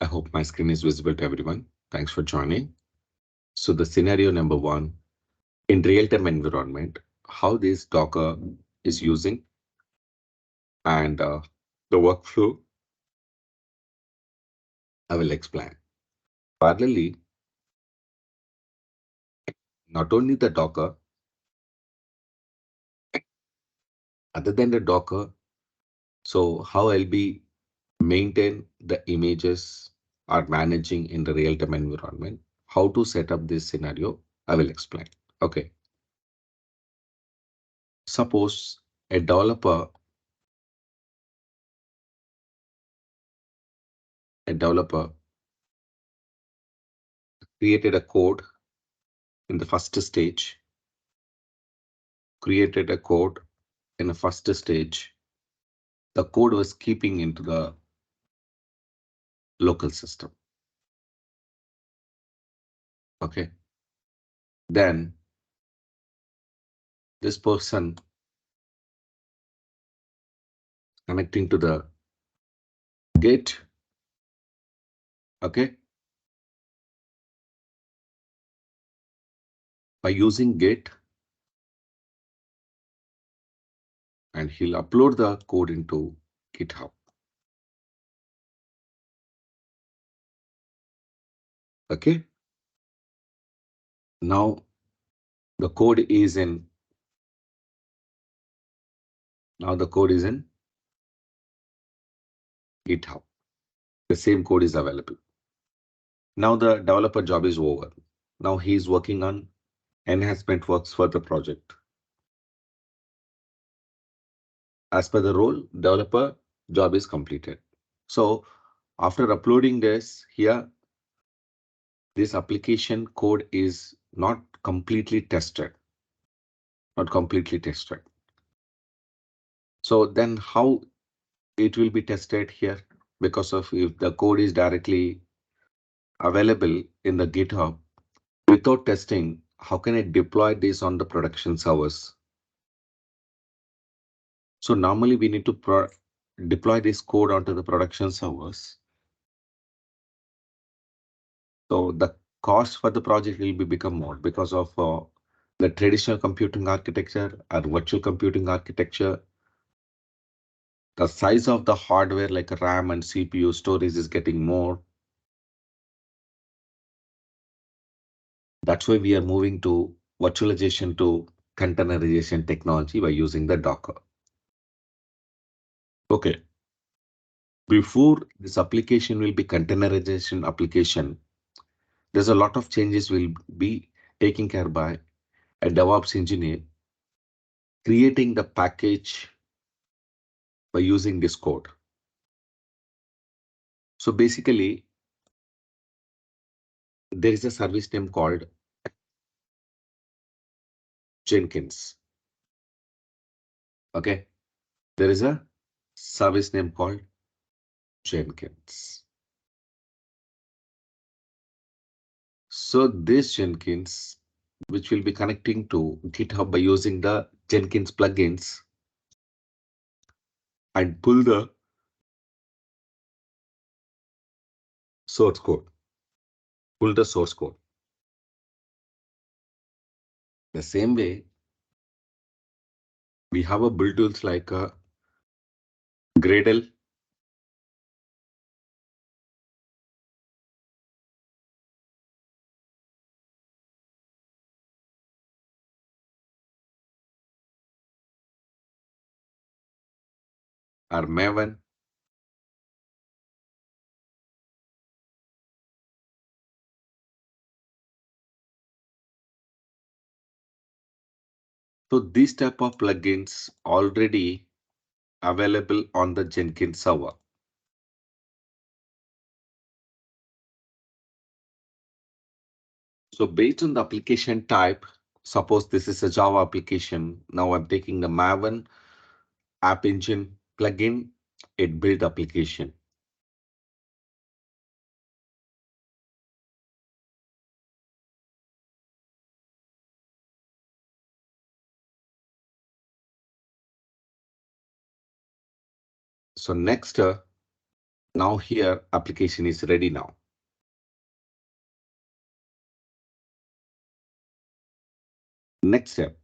I hope my screen is visible to everyone. Thanks for joining. So the scenario number one, in real-time environment, how this Docker is using and the workflow I will explain. Parallelly, not only the Docker, other than the Docker, so how I'll be maintain the images or managing in the real-time environment, how to set up this scenario, I will explain. Okay. Suppose a developer created a code in the first stage, created a code in the first stage. The code was keeping into the local system. Okay. Then this person connecting to the gate. Okay. By using gate, and he'll upload the code into GitHub. Okay. Now the code is in GitHub. The same code is available. Now the developer job is over. Now he is working on enhancement works for the project. As per the role, developer job is completed. So after uploading this here, this application code is not completely tested. So then how it will be tested here? Because of if the code is directly available in the GitHub without testing, how can I deploy this on the production servers? So normally we need to deploy this code onto the production servers. So the cost for the project will become more because of the traditional computing architecture or virtual computing architecture. The size of the hardware like RAM and CPU storage is getting more. That's why we are moving to virtualization to containerization technology by using the Docker. Okay. Before this application will be containerization application, there's a lot of changes will be taken care by a DevOps engineer creating the package by using this code. So basically, there is a service name called Jenkins. Okay, there is a service name called Jenkins. So this Jenkins, which will be connecting to GitHub by using the Jenkins plugins and pull the source code. Pull the source code. The same way, we have a build tools like a Gradle, or Maven. So these type of plugins already available on the Jenkins server. So based on the application type, suppose this is a Java application. Now I'm taking the Maven App Engine plugin, it build application. So next, Now here application is ready now. Next step.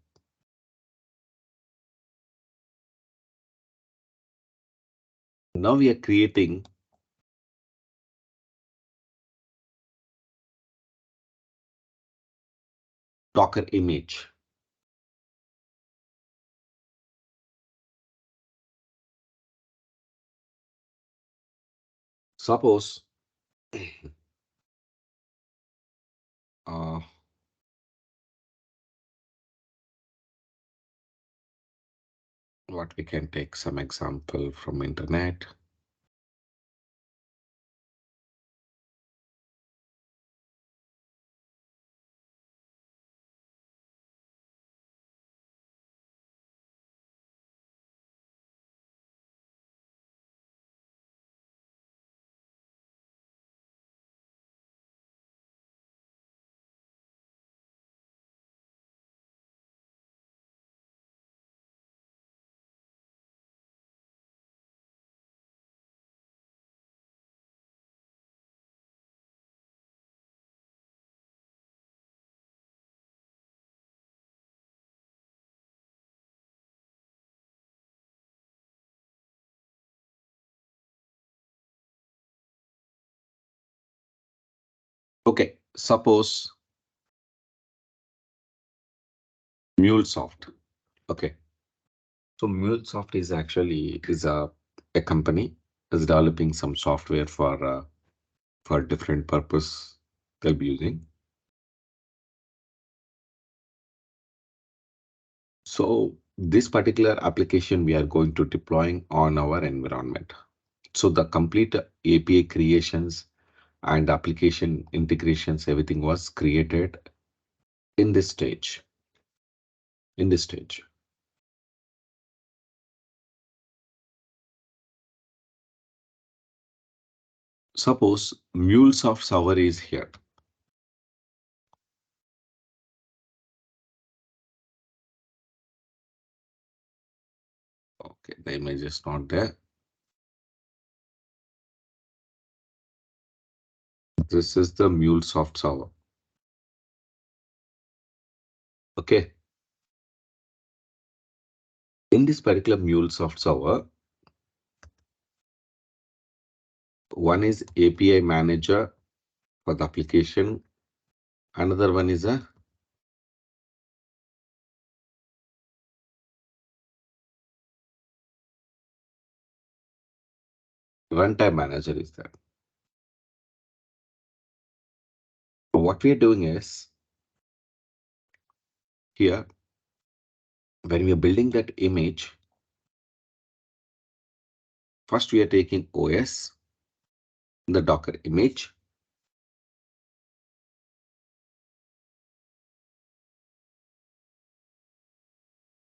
Now we are creating Docker image. Suppose uh, what we can take some example from internet. Okay, suppose MuleSoft. Okay, so MuleSoft is actually is a company is developing some software for different purpose they'll be using. So this particular application we are going to deploying on our environment. So the complete API creations and application integrations, everything was created in this stage. In this stage. Suppose MuleSoft server is here. Okay, the image is not there. This is the MuleSoft server. Okay. In this particular MuleSoft server, one is API manager for the application. Another one is a runtime manager is there. What we are doing is here, when we are building that image, first we are taking OS, the Docker image.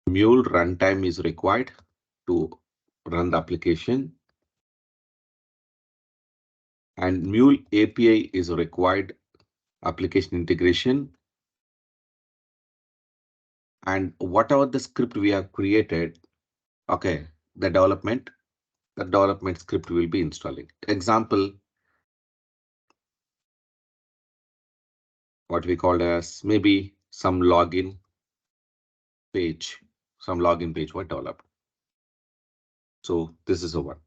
Mule runtime is required to run the application. And Mule API is required application integration. And whatever the script we have created, okay, the development script will be installing. Example, what we call as maybe some page, login page were developed. So this is a one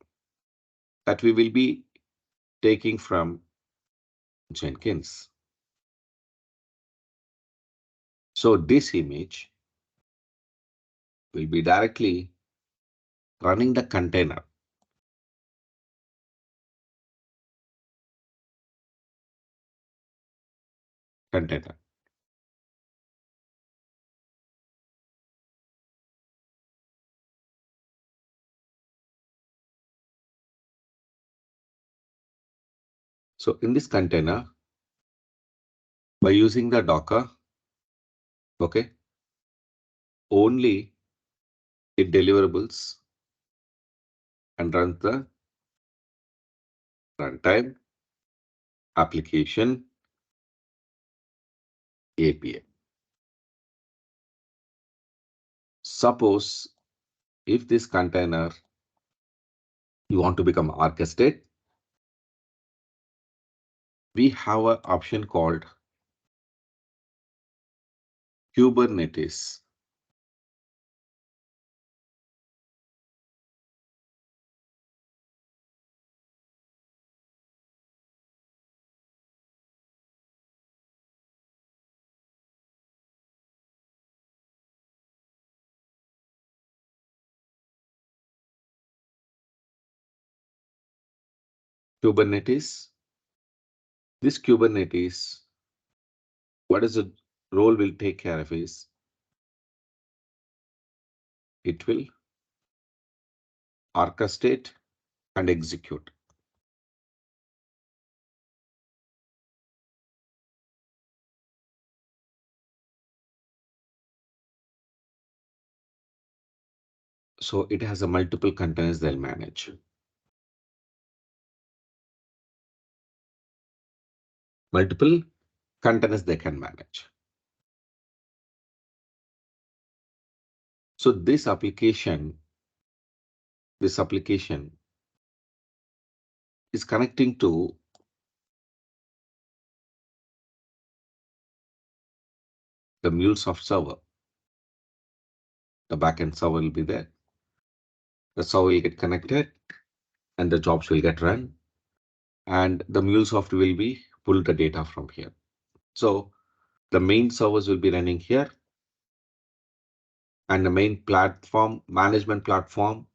that we will be taking from Jenkins. So this image will be directly running the container. So in this container, by using the Docker, okay, only it deliverables and runs the runtime application API. Suppose if this container you want to become orchestrate, we have an option called Kubernetes. Kubernetes. This Kubernetes, what is the role will take care of is it will orchestrate and execute. So it has a multiple containers they'll manage. Multiple containers they can manage. So this application is connecting to the MuleSoft server. The backend server will be there. The server will get connected and the jobs will get run. And the MuleSoft will be pull the data from here. So the main servers will be running here. And the main platform, management platform,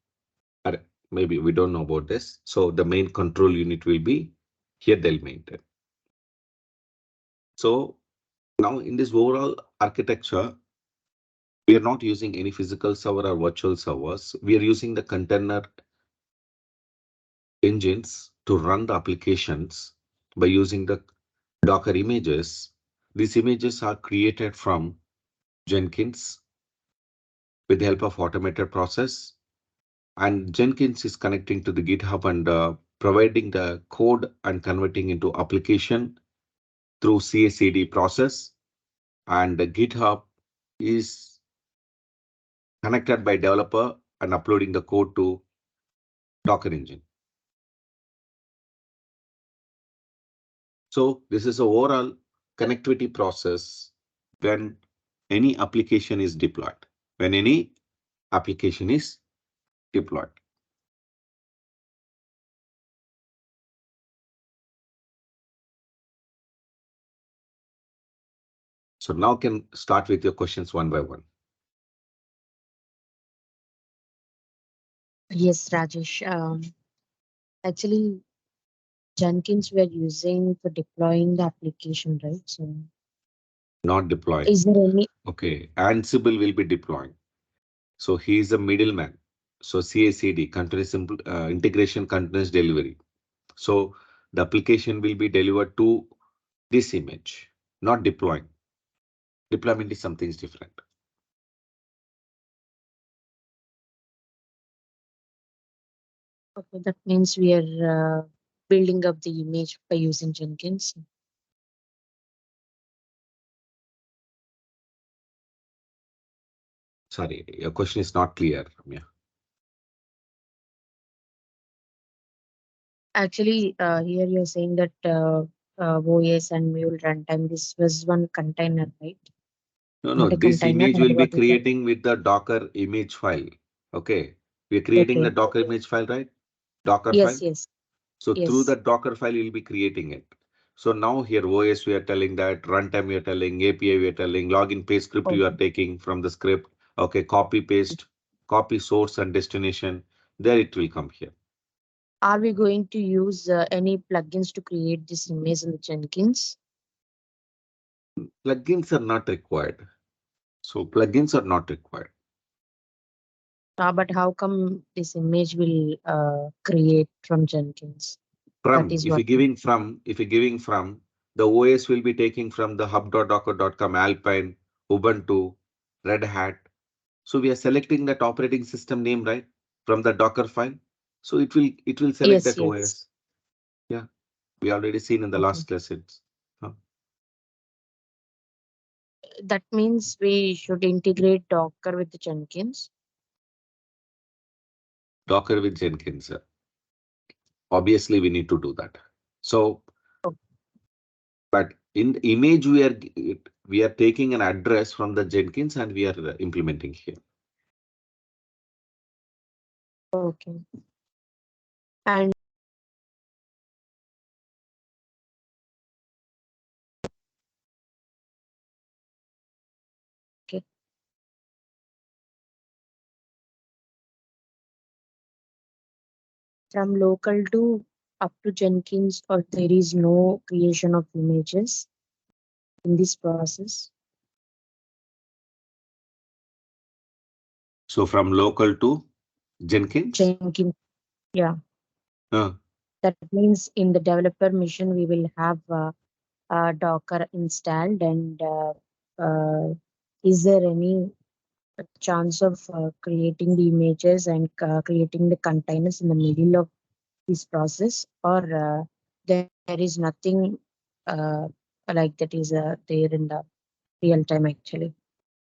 or maybe we don't know about this. So the main control unit will be here, they'll maintain. So now in this overall architecture, we are not using any physical server or virtual servers. We are using the container engines to run the applications by using the Docker images. These images are created from Jenkins with the help of automated process. And Jenkins is connecting to the GitHub and providing the code and converting into application through CI/CD process. And the GitHub is connected by developer and uploading the code to Docker engine. So this is a overall connectivity process when any application is deployed. When any application is deployed. So now can start with your questions one by one. Yes, Rajesh. Actually, Jenkins we are using for deploying the application, right? So, Not deploying. is there any? Okay, Ansible will be deploying. So he is a middleman. So CI/CD, continuous integration, continuous delivery. So the application will be delivered to this image, not deploying. Deployment is something different. Okay, that means we are building up the image by using Jenkins. Sorry, your question is not clear, Ramya. Actually, here you're saying that OS and Mule runtime, this was one container, right? No, Not a this container, image or will be what is that? creating with the Docker image file. Okay, we are creating the Okay. Docker image file, right? Docker file. Yes, yes, So through yes. the Docker file, you'll be creating it. So now here OS, we are telling that runtime, we are telling API, we are telling login paste script, you are Okay. taking from the script. Okay, copy paste, copy source and destination. There it will come here. Are we going to use any plugins to create this image in the Jenkins? Plugins are not required. So plugins are not required. But how come this image will create from Jenkins? That From, is what. if you're giving from, the OS will be taking from the hub.docker.com, Alpine, Ubuntu, Red Hat. So we are selecting that operating system name, right? From the Docker file. So it will select Yes, that yes. OS. Yeah, we already seen in the Okay. last lessons. Huh? That means we should integrate Docker with the Jenkins. Docker with Jenkins. Obviously, we need to do that. So Oh, But in the image, we are taking an address from the Jenkins and we are implementing here. Okay. And okay, from local to up to Jenkins, or there is no creation of images in this process. So from local to Jenkins. Jenkins, yeah. Uh, That means in the developer mission, we will have Docker installed. And is there any chance of creating the images and creating the containers in the middle of this process, or there is nothing uh, like that is there in the real time actually?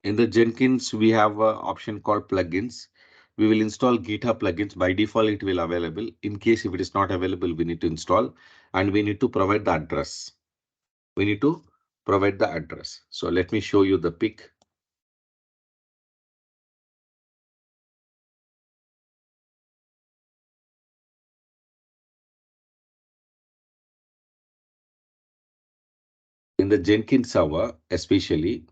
in the Jenkins, we have an option called plugins. We will install GitHub plugins. By default, it will available. In case if it is not available, we need to install and we need to provide the address. We need to provide the address. So let me show you the pic. In the Jenkins server, especially,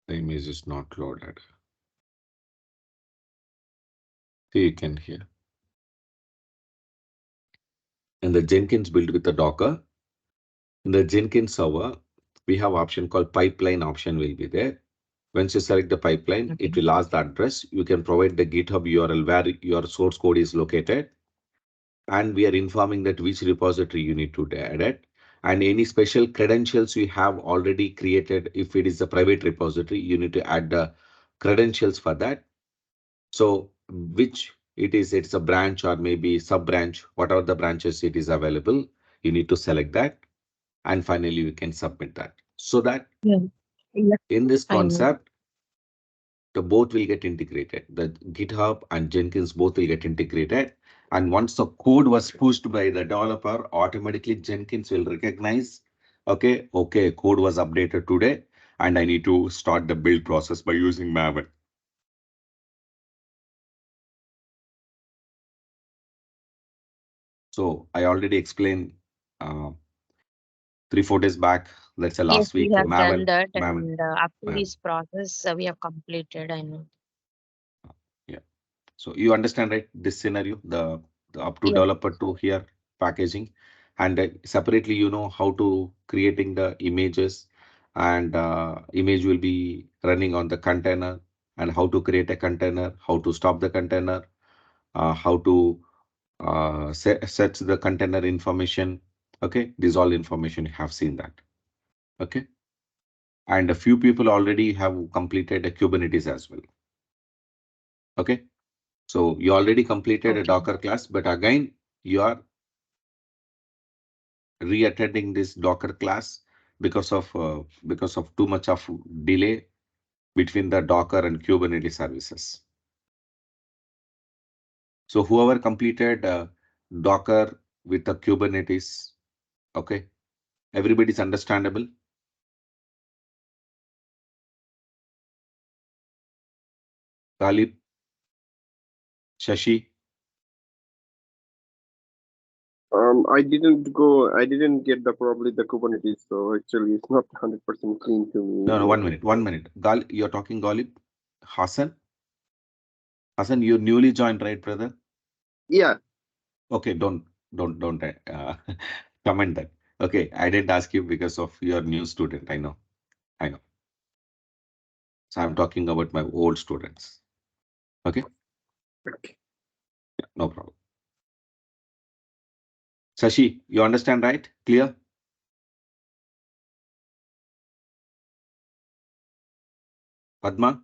the image is not loaded. See, you can hear. In the Jenkins built with the Docker, in the Jenkins server, we have option called pipeline option will be there. Once you select the pipeline, Okay. it will ask the address. You can provide the GitHub URL where your source code is located. And we are informing that which repository you need to add it. And any special credentials you have already created. If it is a private repository, you need to add the credentials for that. So which it's a branch or maybe sub branch, whatever the branches it is available, you need to select that. And finally, you can submit that. So that Yeah. Yeah, in this I know. concept, the both will get integrated. The GitHub and Jenkins both will get integrated. And once the code was pushed by the developer, automatically Jenkins will recognize, okay, code was updated today, and I need to start the build process by using Maven. So I already explained uh, 3 4 days back. Let's say Yes, last we week, have done Maven, that, Maven, and up to Maven. this process, we have completed. I know. Yeah. So you understand, right? This scenario, the up to Yes. developer to here packaging, and separately, how to creating the images, and image will be running on the container, and how to create a container, how to stop the container, how to set the container information. Okay, this all information you have seen that. Okay, and a few people already have completed a Kubernetes as well. Okay. So you already completed a Okay. Docker class, but again, you are re-attending this Docker class because of too much of delay between the Docker and Kubernetes services. So whoever completed Docker with the Kubernetes, okay, everybody's understandable. Talib, Shashi, I didn't get the probably the Kubernetes, so actually it's not 100% clean to no, me no, yet. 1 minute, 1 minute. You're talking Galib, Hassan, Hassan, you newly joined, right, brother? Yeah, Okay, don't comment that. Okay, I didn't ask you because of your new student. I know. So I'm talking about my old students. Okay. okay. Yeah, no problem. Shashi, you understand, right? Clear? Padma?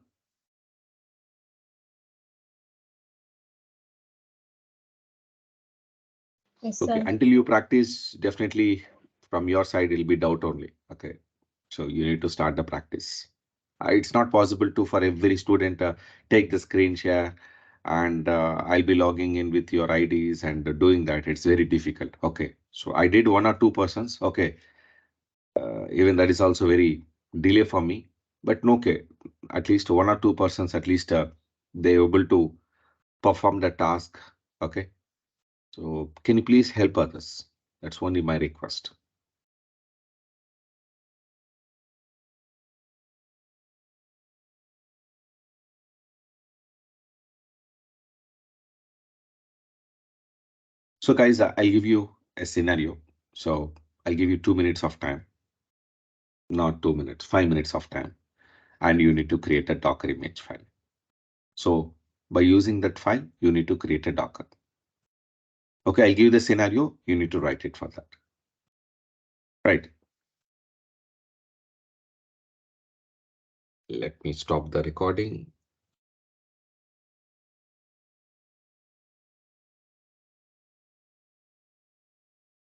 Yes, Okay, sir. until you practice, definitely from your side, it'll be doubt only. Okay, so you need to start the practice. It's not possible to for every student take the screen share and I'll be logging in with your IDs and doing that. It's very difficult. Okay, so I did 1 or 2 persons. Okay, even that is also very delay for me. But no, okay, at least 1 or 2 persons, at least they able to perform the task. Okay, so can you please help others? That's only my request. So guys, I'll give you a scenario. So I'll give you 2 minutes of time, not 2 minutes, 5 minutes of time, and you need to create a Docker image file. So by using that file, you need to create a Docker. Okay, I'll give you the scenario. You need to write it for that. Right. Let me stop the recording.